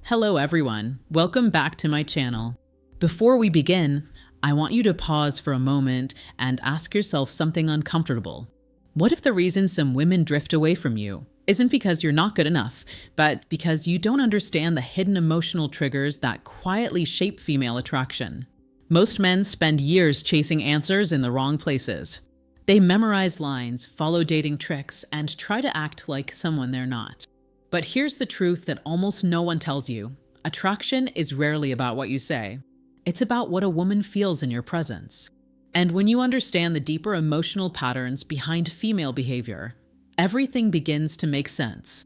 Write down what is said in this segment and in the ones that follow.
Hello everyone, welcome back to my channel. Before we begin, I want you to pause for a moment and ask yourself something uncomfortable. What if the reason some women drift away from you isn't because you're not good enough, but because you don't understand the hidden emotional triggers that quietly shape female attraction? Most men spend years chasing answers in the wrong places. They memorize lines, follow dating tricks, and try to act like someone they're not. But here's the truth that almost no one tells you. Attraction is rarely about what you say. It's about what a woman feels in your presence. And when you understand the deeper emotional patterns behind female behavior, everything begins to make sense.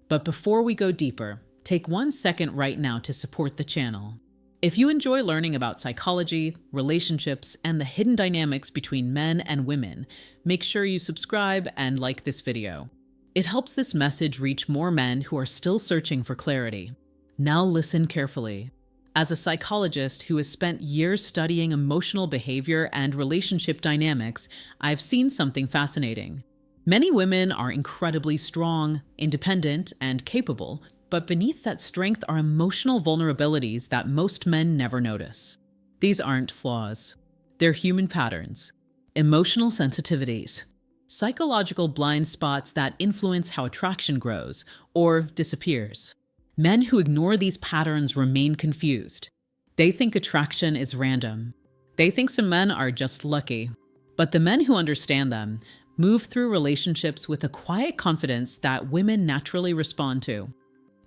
But before we go deeper, take 1 second right now to support the channel. If you enjoy learning about psychology, relationships, and the hidden dynamics between men and women, make sure you subscribe and like this video. It helps this message reach more men who are still searching for clarity. Now listen carefully. As a psychologist who has spent years studying emotional behavior and relationship dynamics, I've seen something fascinating. Many women are incredibly strong, independent, and capable, but beneath that strength are emotional vulnerabilities that most men never notice. These aren't flaws. They're human patterns, emotional sensitivities, psychological blind spots that influence how attraction grows or disappears. Men who ignore these patterns remain confused. They think attraction is random. They think some men are just lucky. But the men who understand them move through relationships with a quiet confidence that women naturally respond to.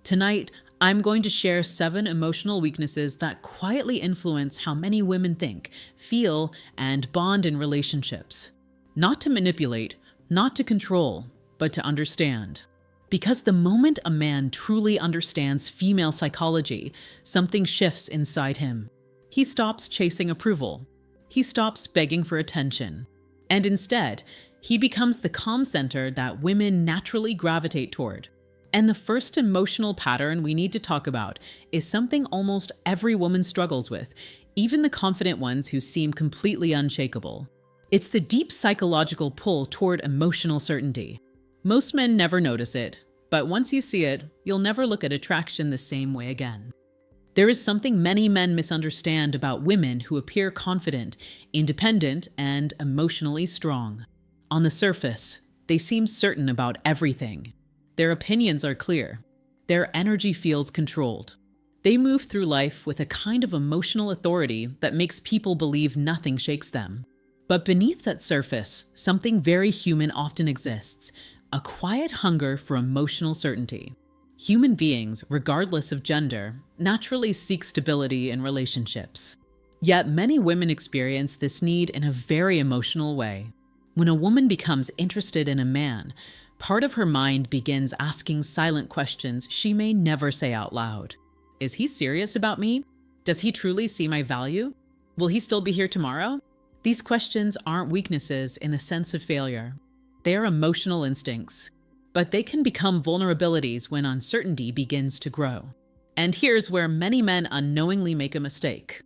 Tonight, I'm going to share 7 emotional weaknesses that quietly influence how many women think, feel, and bond in relationships. Not to manipulate, not to control, but to understand. Because the moment a man truly understands female psychology, something shifts inside him. He stops chasing approval. He stops begging for attention. And instead, he becomes the calm center that women naturally gravitate toward. And the first emotional pattern we need to talk about is something almost every woman struggles with, even the confident ones who seem completely unshakable. It's the deep psychological pull toward emotional certainty. Most men never notice it, but once you see it, you'll never look at attraction the same way again. There is something many men misunderstand about women who appear confident, independent, and emotionally strong. On the surface, they seem certain about everything. Their opinions are clear. Their energy feels controlled. They move through life with a kind of emotional authority that makes people believe nothing shakes them. But beneath that surface, something very human often exists, a quiet hunger for emotional certainty. Human beings, regardless of gender, naturally seek stability in relationships. Yet many women experience this need in a very emotional way. When a woman becomes interested in a man, part of her mind begins asking silent questions she may never say out loud. Is he serious about me? Does he truly see my value? Will he still be here tomorrow? These questions aren't weaknesses in the sense of failure. They are emotional instincts, but they can become vulnerabilities when uncertainty begins to grow. And here's where many men unknowingly make a mistake.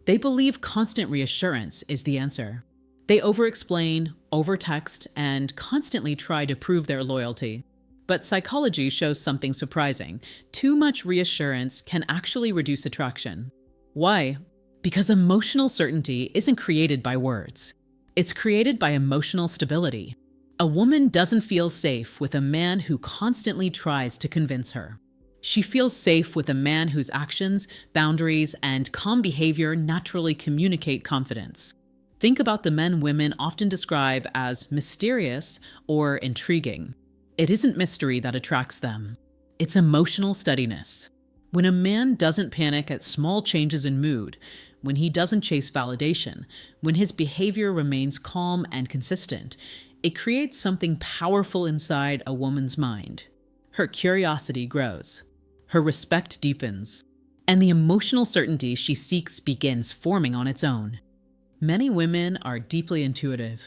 They believe constant reassurance is the answer. They over-explain, over-text, and constantly try to prove their loyalty. But psychology shows something surprising. Too much reassurance can actually reduce attraction. Why? Because emotional certainty isn't created by words. It's created by emotional stability. A woman doesn't feel safe with a man who constantly tries to convince her. She feels safe with a man whose actions, boundaries, and calm behavior naturally communicate confidence. Think about the men women often describe as mysterious or intriguing. It isn't mystery that attracts them. It's emotional steadiness. When a man doesn't panic at small changes in mood, when he doesn't chase validation, when his behavior remains calm and consistent, it creates something powerful inside a woman's mind. Her curiosity grows. Her respect deepens. And the emotional certainty she seeks begins forming on its own. Many women are deeply intuitive.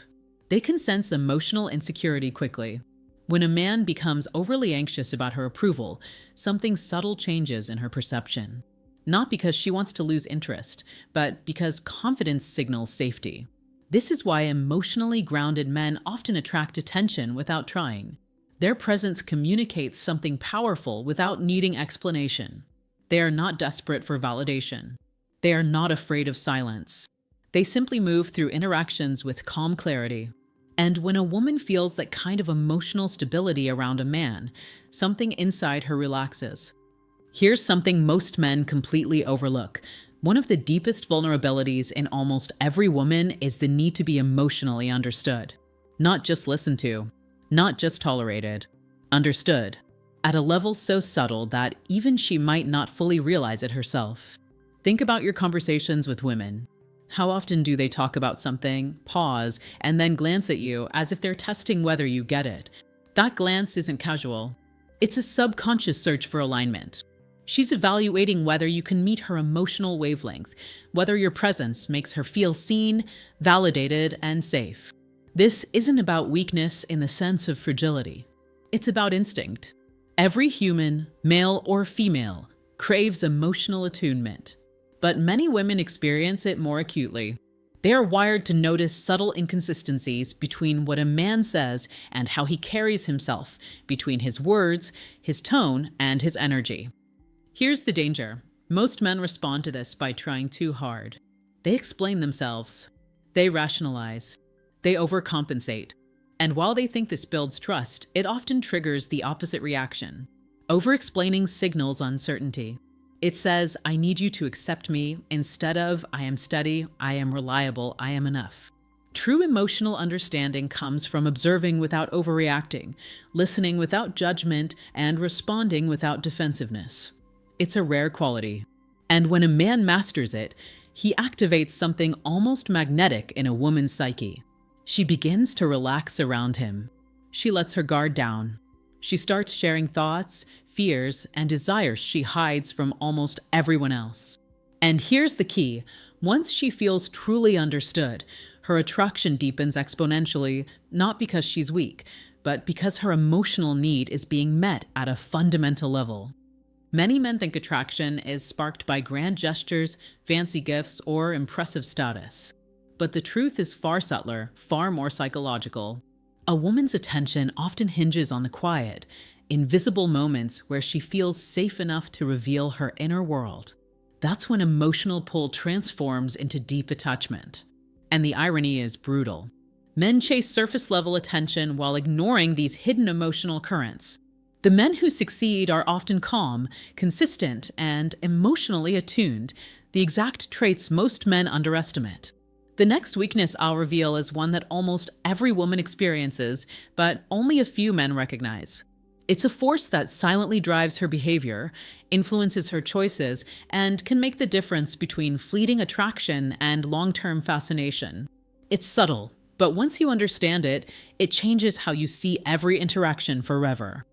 They can sense emotional insecurity quickly. When a man becomes overly anxious about her approval, something subtle changes in her perception. Not because she wants to lose interest, but because confidence signals safety. This is why emotionally grounded men often attract attention without trying. Their presence communicates something powerful without needing explanation. They are not desperate for validation. They are not afraid of silence. They simply move through interactions with calm clarity. And when a woman feels that kind of emotional stability around a man, something inside her relaxes. Here's something most men completely overlook. One of the deepest vulnerabilities in almost every woman is the need to be emotionally understood. Not just listened to, not just tolerated, understood, at a level so subtle that even she might not fully realize it herself. Think about your conversations with women. How often do they talk about something, pause, and then glance at you as if they're testing whether you get it? That glance isn't casual. It's a subconscious search for alignment. She's evaluating whether you can meet her emotional wavelength, whether your presence makes her feel seen, validated, and safe. This isn't about weakness in the sense of fragility. It's about instinct. Every human, male or female, craves emotional attunement. But many women experience it more acutely. They are wired to notice subtle inconsistencies between what a man says and how he carries himself, between his words, his tone, and his energy. Here's the danger. Most men respond to this by trying too hard. They explain themselves. They rationalize. They overcompensate. And while they think this builds trust, it often triggers the opposite reaction. Over-explaining signals uncertainty. It says, I need you to accept me, instead of, I am steady, I am reliable, I am enough. True emotional understanding comes from observing without overreacting, listening without judgment, and responding without defensiveness. It's a rare quality. And when a man masters it, he activates something almost magnetic in a woman's psyche. She begins to relax around him. She lets her guard down. She starts sharing thoughts, fears, and desires she hides from almost everyone else. And here's the key. Once she feels truly understood, her attraction deepens exponentially, not because she's weak, but because her emotional need is being met at a fundamental level. Many men think attraction is sparked by grand gestures, fancy gifts, or impressive status. But the truth is far subtler, far more psychological. A woman's attention often hinges on the quiet, invisible moments where she feels safe enough to reveal her inner world. That's when emotional pull transforms into deep attachment. And the irony is brutal. Men chase surface-level attention while ignoring these hidden emotional currents. The men who succeed are often calm, consistent, and emotionally attuned, the exact traits most men underestimate. The next weakness I'll reveal is one that almost every woman experiences, but only a few men recognize. It's a force that silently drives her behavior, influences her choices, and can make the difference between fleeting attraction and long-term fascination. It's subtle, but once you understand it, it changes how you see every interaction forever.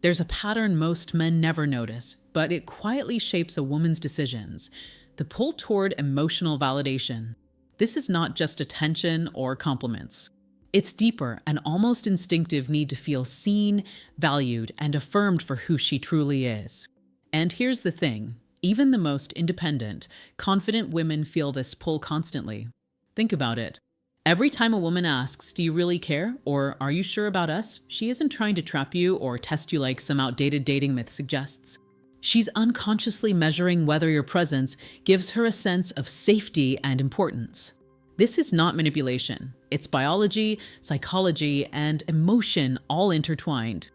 There's a pattern most men never notice, but it quietly shapes a woman's decisions: the pull toward emotional validation. This is not just attention or compliments. It's deeper, an almost instinctive need to feel seen, valued, and affirmed for who she truly is. And here's the thing, even the most independent, confident women feel this pull constantly. Think about it. Every time a woman asks, "Do you really care?" or "Are you sure about us?" she isn't trying to trap you or test you like some outdated dating myth suggests. She's unconsciously measuring whether your presence gives her a sense of safety and importance. This is not manipulation. It's biology, psychology, and emotion all intertwined.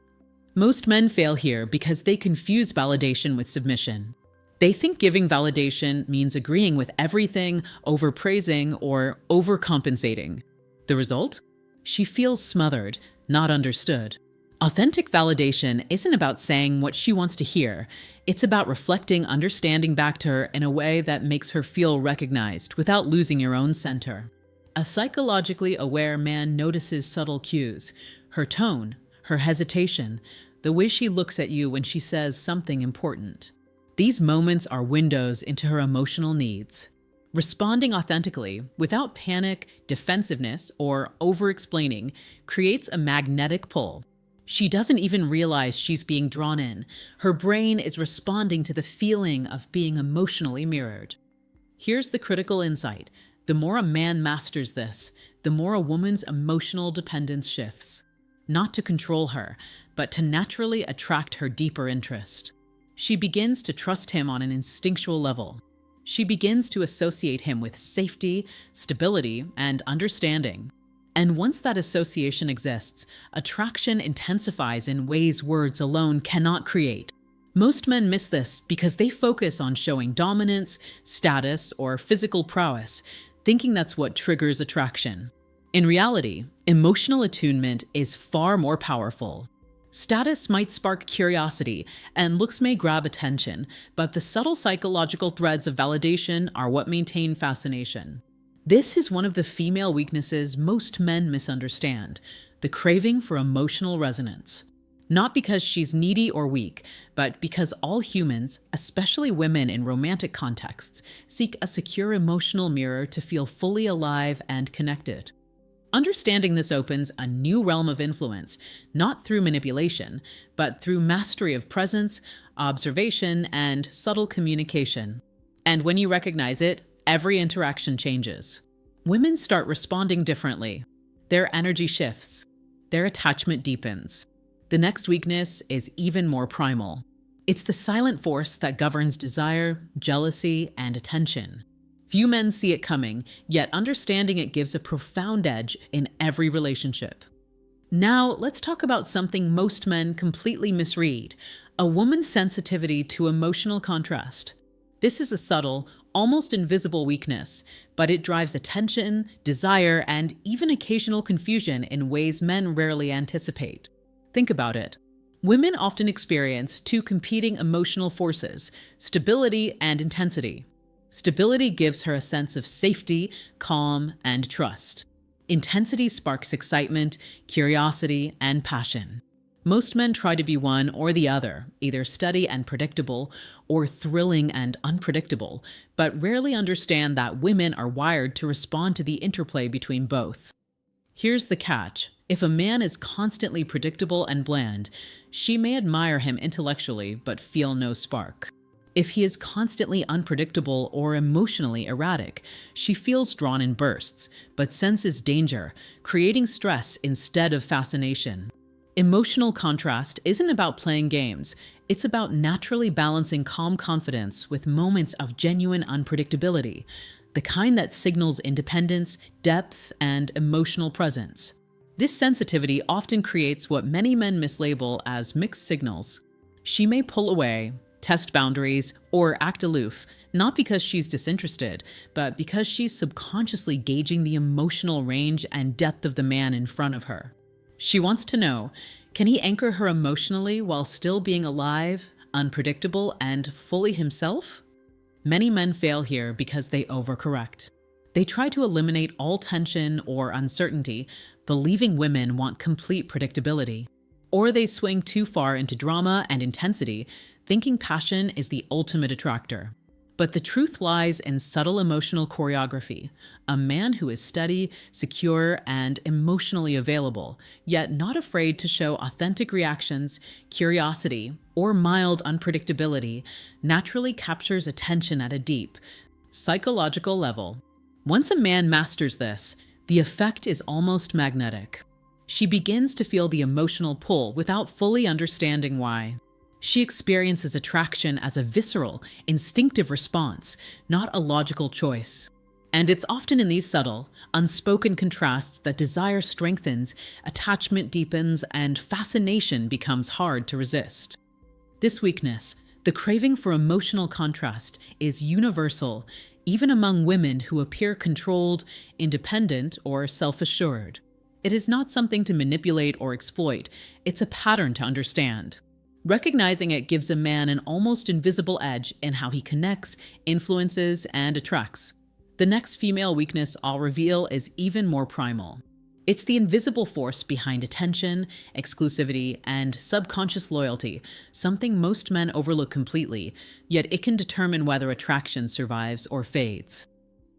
Most men fail here because they confuse validation with submission. They think giving validation means agreeing with everything, overpraising, or overcompensating. The result? She feels smothered, not understood. Authentic validation isn't about saying what she wants to hear. It's about reflecting understanding back to her in a way that makes her feel recognized without losing your own center. A psychologically aware man notices subtle cues: her tone, her hesitation, the way she looks at you when she says something important. These moments are windows into her emotional needs. Responding authentically, without panic, defensiveness, or over-explaining, creates a magnetic pull. She doesn't even realize she's being drawn in. Her brain is responding to the feeling of being emotionally mirrored. Here's the critical insight. The more a man masters this, the more a woman's emotional dependence shifts. Not to control her, but to naturally attract her deeper interest. She begins to trust him on an instinctual level. She begins to associate him with safety, stability, and understanding. And once that association exists, attraction intensifies in ways words alone cannot create. Most men miss this because they focus on showing dominance, status, or physical prowess, thinking that's what triggers attraction. In reality, emotional attunement is far more powerful. Status might spark curiosity, and looks may grab attention, but the subtle psychological threads of validation are what maintain fascination. This is one of the female weaknesses most men misunderstand: the craving for emotional resonance. Not because she's needy or weak, but because all humans, especially women in romantic contexts, seek a secure emotional mirror to feel fully alive and connected. Understanding this opens a new realm of influence, not through manipulation, but through mastery of presence, observation, and subtle communication. And when you recognize it, every interaction changes. Women start responding differently. Their energy shifts. Their attachment deepens. The next weakness is even more primal. It's the silent force that governs desire, jealousy, and attention. Few men see it coming, yet understanding it gives a profound edge in every relationship. Now, let's talk about something most men completely misread: a woman's sensitivity to emotional contrast. This is a subtle, almost invisible weakness, but it drives attention, desire, and even occasional confusion in ways men rarely anticipate. Think about it. Women often experience two competing emotional forces: stability and intensity. Stability gives her a sense of safety, calm, and trust. Intensity sparks excitement, curiosity, and passion. Most men try to be one or the other, either steady and predictable or thrilling and unpredictable, but rarely understand that women are wired to respond to the interplay between both. Here's the catch: if a man is constantly predictable and bland, she may admire him intellectually but feel no spark. If he is constantly unpredictable or emotionally erratic, she feels drawn in bursts, but senses danger, creating stress instead of fascination. Emotional contrast isn't about playing games. It's about naturally balancing calm confidence with moments of genuine unpredictability, the kind that signals independence, depth, and emotional presence. This sensitivity often creates what many men mislabel as mixed signals. She may pull away, test boundaries, or act aloof, not because she's disinterested, but because she's subconsciously gauging the emotional range and depth of the man in front of her. She wants to know, can he anchor her emotionally while still being alive, unpredictable, and fully himself? Many men fail here because they overcorrect. They try to eliminate all tension or uncertainty, believing women want complete predictability. Or they swing too far into drama and intensity, thinking passion is the ultimate attractor. But the truth lies in subtle emotional choreography: a man who is steady, secure, and emotionally available, yet not afraid to show authentic reactions, curiosity, or mild unpredictability, naturally captures attention at a deep, psychological level. Once a man masters this, the effect is almost magnetic. She begins to feel the emotional pull without fully understanding why. She experiences attraction as a visceral, instinctive response, not a logical choice. And it's often in these subtle, unspoken contrasts that desire strengthens, attachment deepens, and fascination becomes hard to resist. This weakness, the craving for emotional contrast, is universal, even among women who appear controlled, independent, or self-assured. It is not something to manipulate or exploit. It's a pattern to understand. Recognizing it gives a man an almost invisible edge in how he connects, influences, and attracts. The next female weakness I'll reveal is even more primal. It's the invisible force behind attention, exclusivity, and subconscious loyalty, something most men overlook completely, yet it can determine whether attraction survives or fades.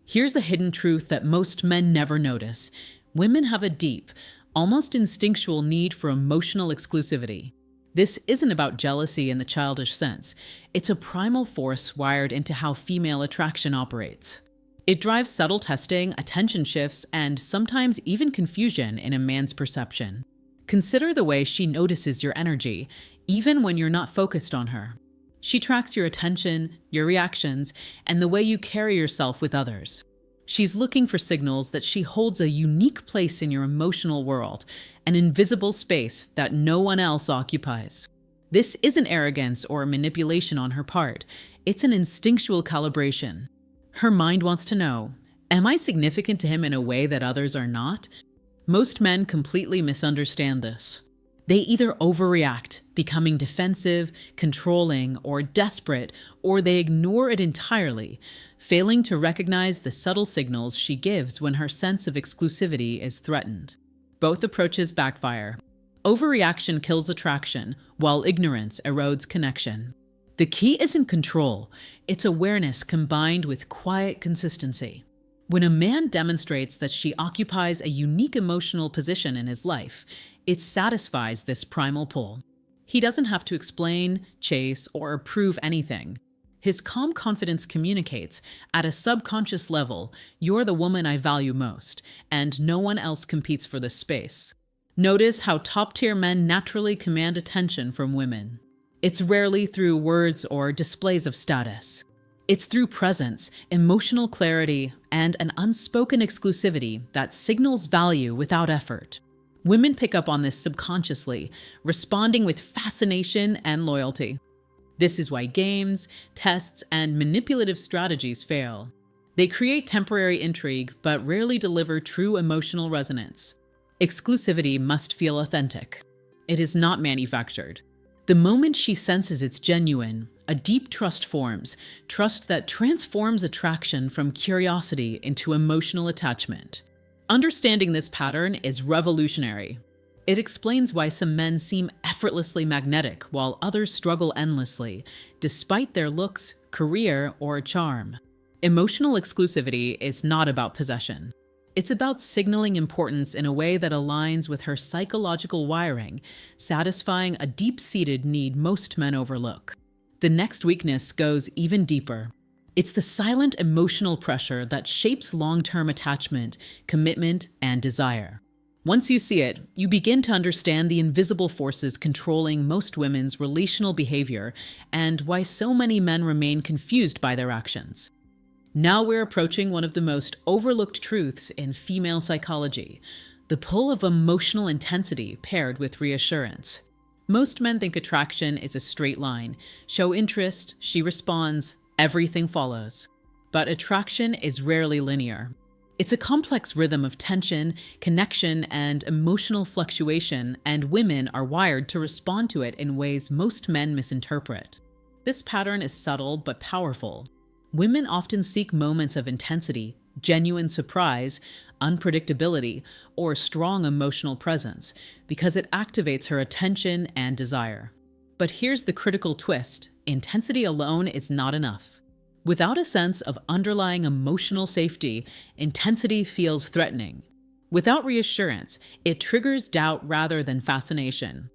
Here's a hidden truth that most men never notice. Women have a deep, almost instinctual need for emotional exclusivity. This isn't about jealousy in the childish sense. It's a primal force wired into how female attraction operates. It drives subtle testing, attention shifts, and sometimes even confusion in a man's perception. Consider the way she notices your energy, even when you're not focused on her. She tracks your attention, your reactions, and the way you carry yourself with others. She's looking for signals that she holds a unique place in your emotional world, an invisible space that no one else occupies. This isn't arrogance or manipulation on her part. It's an instinctual calibration. Her mind wants to know, am I significant to him in a way that others are not? Most men completely misunderstand this. They either overreact, becoming defensive, controlling, or desperate, or they ignore it entirely, failing to recognize the subtle signals she gives when her sense of exclusivity is threatened. Both approaches backfire. Overreaction kills attraction, while ignorance erodes connection. The key isn't control, it's awareness combined with quiet consistency. When a man demonstrates that she occupies a unique emotional position in his life, it satisfies this primal pull. He doesn't have to explain, chase, or prove anything. His calm confidence communicates, at a subconscious level, you're the woman I value most, and no one else competes for this space. Notice how top-tier men naturally command attention from women. It's rarely through words or displays of status. It's through presence, emotional clarity, and an unspoken exclusivity that signals value without effort. Women pick up on this subconsciously, responding with fascination and loyalty. This is why games, tests, and manipulative strategies fail. They create temporary intrigue, but rarely deliver true emotional resonance. Exclusivity must feel authentic. It is not manufactured. The moment she senses it's genuine, a deep trust forms, trust that transforms attraction from curiosity into emotional attachment. Understanding this pattern is revolutionary. It explains why some men seem effortlessly magnetic while others struggle endlessly, despite their looks, career, or charm. Emotional exclusivity is not about possession. It's about signaling importance in a way that aligns with her psychological wiring, satisfying a deep-seated need most men overlook. The next weakness goes even deeper. It's the silent emotional pressure that shapes long-term attachment, commitment, and desire. Once you see it, you begin to understand the invisible forces controlling most women's relational behavior and why so many men remain confused by their actions. Now we're approaching one of the most overlooked truths in female psychology, the pull of emotional intensity paired with reassurance. Most men think attraction is a straight line. Show interest, she responds, everything follows. But attraction is rarely linear. It's a complex rhythm of tension, connection, and emotional fluctuation, and women are wired to respond to it in ways most men misinterpret. This pattern is subtle but powerful. Women often seek moments of intensity, genuine surprise, unpredictability, or strong emotional presence because it activates her attention and desire. But here's the critical twist: intensity alone is not enough. Without a sense of underlying emotional safety, intensity feels threatening. Without reassurance, it triggers doubt rather than fascination.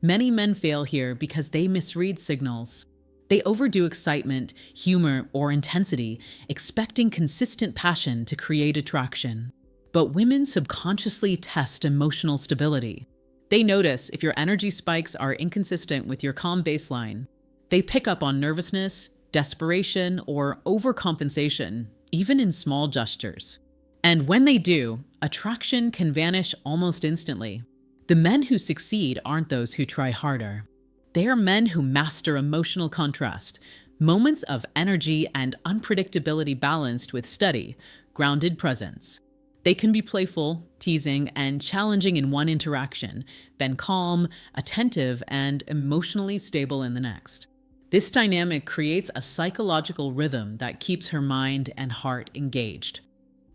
Many men fail here because they misread signals. They overdo excitement, humor, or intensity, expecting consistent passion to create attraction. But women subconsciously test emotional stability. They notice if your energy spikes are inconsistent with your calm baseline. They pick up on nervousness, desperation, or overcompensation, even in small gestures. And when they do, attraction can vanish almost instantly. The men who succeed aren't those who try harder. They are men who master emotional contrast, moments of energy and unpredictability balanced with steady, grounded presence. They can be playful, teasing, and challenging in one interaction, then calm, attentive, and emotionally stable in the next. This dynamic creates a psychological rhythm that keeps her mind and heart engaged.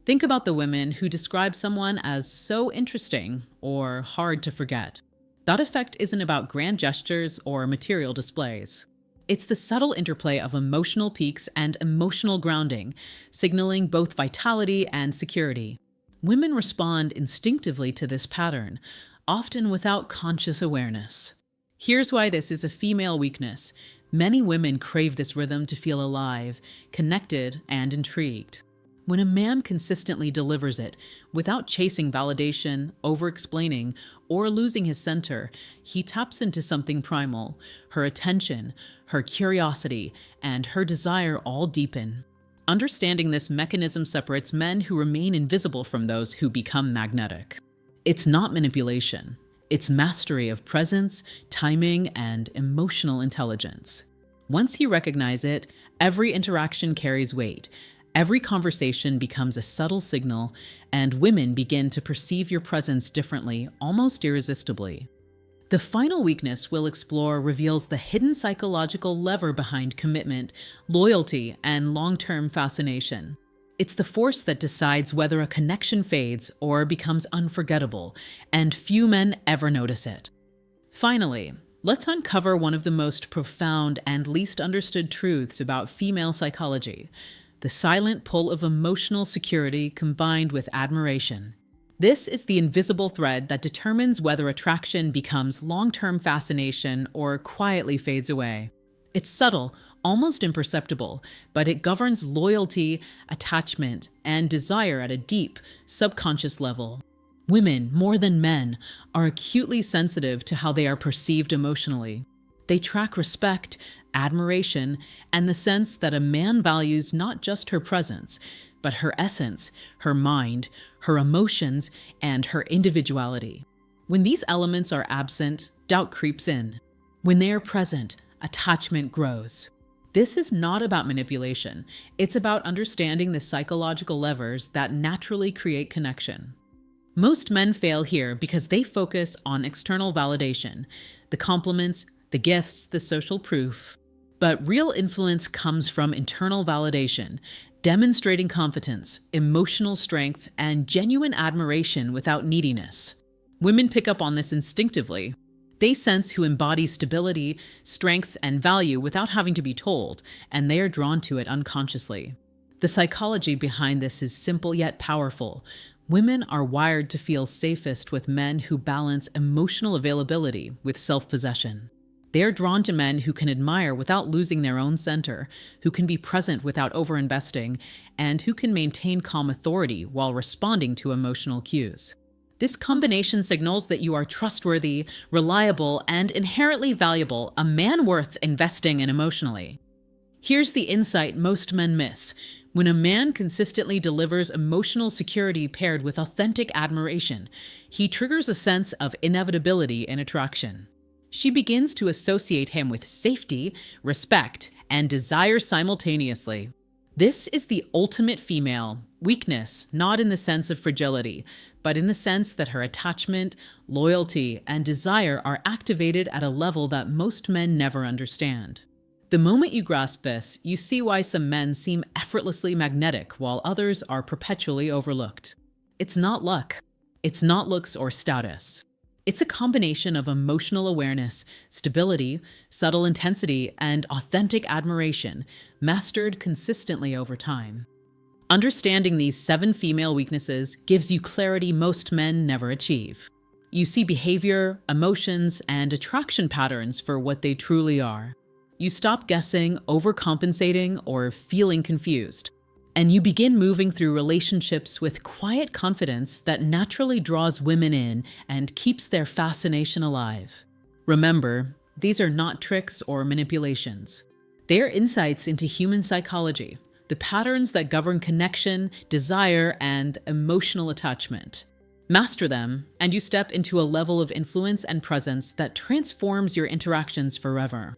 Think about the women who describe someone as so interesting or hard to forget. That effect isn't about grand gestures or material displays. It's the subtle interplay of emotional peaks and emotional grounding, signaling both vitality and security. Women respond instinctively to this pattern, often without conscious awareness. Here's why this is a female weakness. Many women crave this rhythm to feel alive, connected, and intrigued. When a man consistently delivers it, without chasing validation, over-explaining, or losing his center, he taps into something primal, her attention, her curiosity, and her desire all deepen. Understanding this mechanism separates men who remain invisible from those who become magnetic. It's not manipulation. It's mastery of presence, timing, and emotional intelligence. Once you recognize it, every interaction carries weight. Every conversation becomes a subtle signal, and women begin to perceive your presence differently, almost irresistibly. The final weakness we'll explore reveals the hidden psychological lever behind commitment, loyalty, and long-term fascination. It's the force that decides whether a connection fades or becomes unforgettable, and few men ever notice it. Finally, let's uncover one of the most profound and least understood truths about female psychology: the silent pull of emotional security combined with admiration. This is the invisible thread that determines whether attraction becomes long-term fascination or quietly fades away. It's subtle, almost imperceptible, but it governs loyalty, attachment, and desire at a deep, subconscious level. Women, more than men, are acutely sensitive to how they are perceived emotionally. They track respect, admiration, and the sense that a man values not just her presence, but her essence, her mind, her emotions, and her individuality. When these elements are absent, doubt creeps in. When they are present, attachment grows. This is not about manipulation. It's about understanding the psychological levers that naturally create connection. Most men fail here because they focus on external validation, the compliments, the gifts, the social proof. But real influence comes from internal validation, demonstrating competence, emotional strength, and genuine admiration without neediness. Women pick up on this instinctively. They sense who embodies stability, strength, and value without having to be told, and they are drawn to it unconsciously. The psychology behind this is simple yet powerful. Women are wired to feel safest with men who balance emotional availability with self-possession. They are drawn to men who can admire without losing their own center, who can be present without overinvesting, and who can maintain calm authority while responding to emotional cues. This combination signals that you are trustworthy, reliable, and inherently valuable, a man worth investing in emotionally. Here's the insight most men miss. When a man consistently delivers emotional security paired with authentic admiration, he triggers a sense of inevitability in attraction. She begins to associate him with safety, respect, and desire simultaneously. This is the ultimate female weakness, not in the sense of fragility, but in the sense that her attachment, loyalty, and desire are activated at a level that most men never understand. The moment you grasp this, you see why some men seem effortlessly magnetic while others are perpetually overlooked. It's not luck. It's not looks or status. It's a combination of emotional awareness, stability, subtle intensity, and authentic admiration, mastered consistently over time. Understanding these 7 female weaknesses gives you clarity most men never achieve. You see behavior, emotions, and attraction patterns for what they truly are. You stop guessing, overcompensating, or feeling confused. And you begin moving through relationships with quiet confidence that naturally draws women in and keeps their fascination alive. Remember, these are not tricks or manipulations. They are insights into human psychology, the patterns that govern connection, desire, and emotional attachment. Master them, and you step into a level of influence and presence that transforms your interactions forever.